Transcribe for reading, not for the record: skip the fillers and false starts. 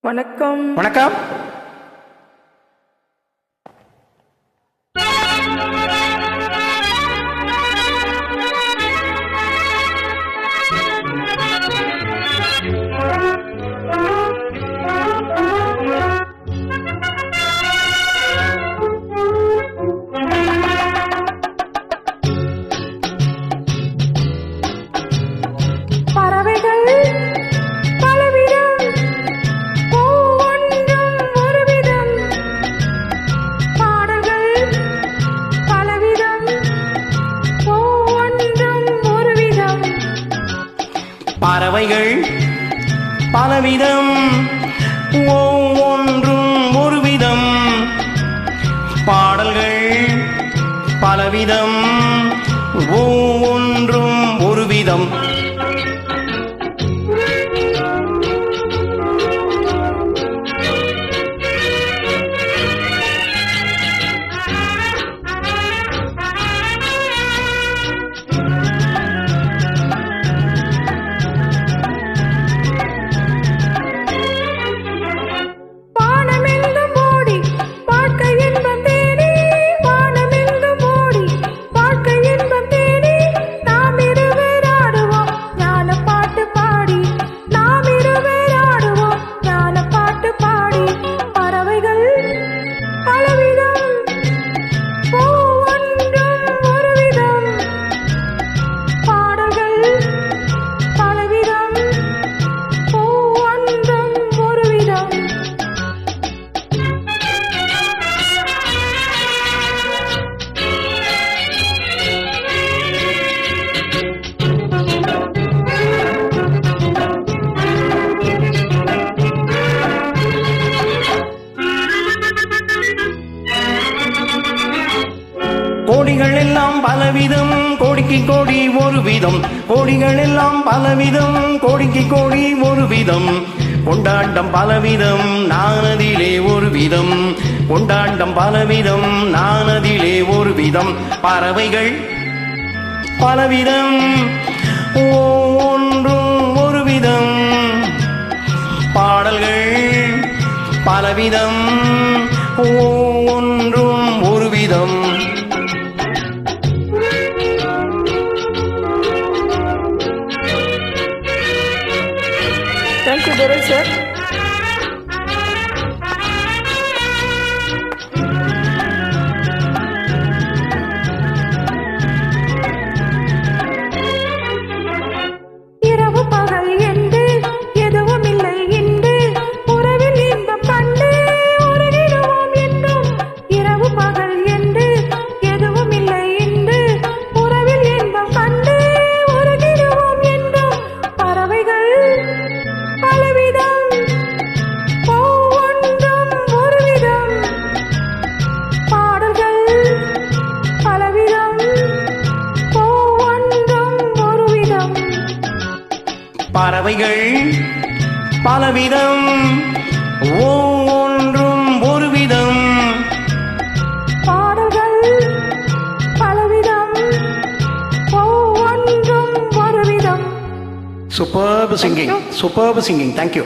வணக்கம். வணக்கம். பறவைகள் பலவிதம், ஒவ்வொன்றும் ஒரு விதம். பாடல்கள் பலவிதம், ஒவ்வொன்றும் ஒரு விதம். கோடிகள் எல்லாம் பலவிதம், கோடிக்கு கோடி ஒரு விதம். கோடிகள் எல்லாம் பலவிதம், கோடிக்கு கோடி ஒரு விதம். கொண்டாட்டம் பலவிதம், நானதிலே ஒரு விதம். கொண்டாட்டம் பலவிதம், நானதிலே ஒரு விதம். பறவைகள் பலவிதம், ஒவ்வொன்றும் ஒரு விதம். பாடல்கள் பலவிதம், ஒவ்வொன்றும் ஒரு விதம். Thank you, Dore sir. இரவு பகல் என்று எதுவும் இல்லை என்று உறவில் இன்பம் கண்டு உருகிடுவோம் என்றும். இரவு பகல் என்று எதுவும் இல்லை என்று உறவில் இன்பம் கண்டு உருகிடுவோம் என்றும். பறவைகள் பலவிதம், ஒவ்வொன்றும் ஒரு விதம். பாடல்கள் பலவிதம், ஒவ்வொன்றும் ஒரு விதம். பறவைகள் பலவிதம், ஒவ்வொன்றும் ஒரு விதம். பாடல்கள் பலவிதம், ஒவ்வொன்றும் ஒரு விதம். Superb singing, superb singing. Thank you.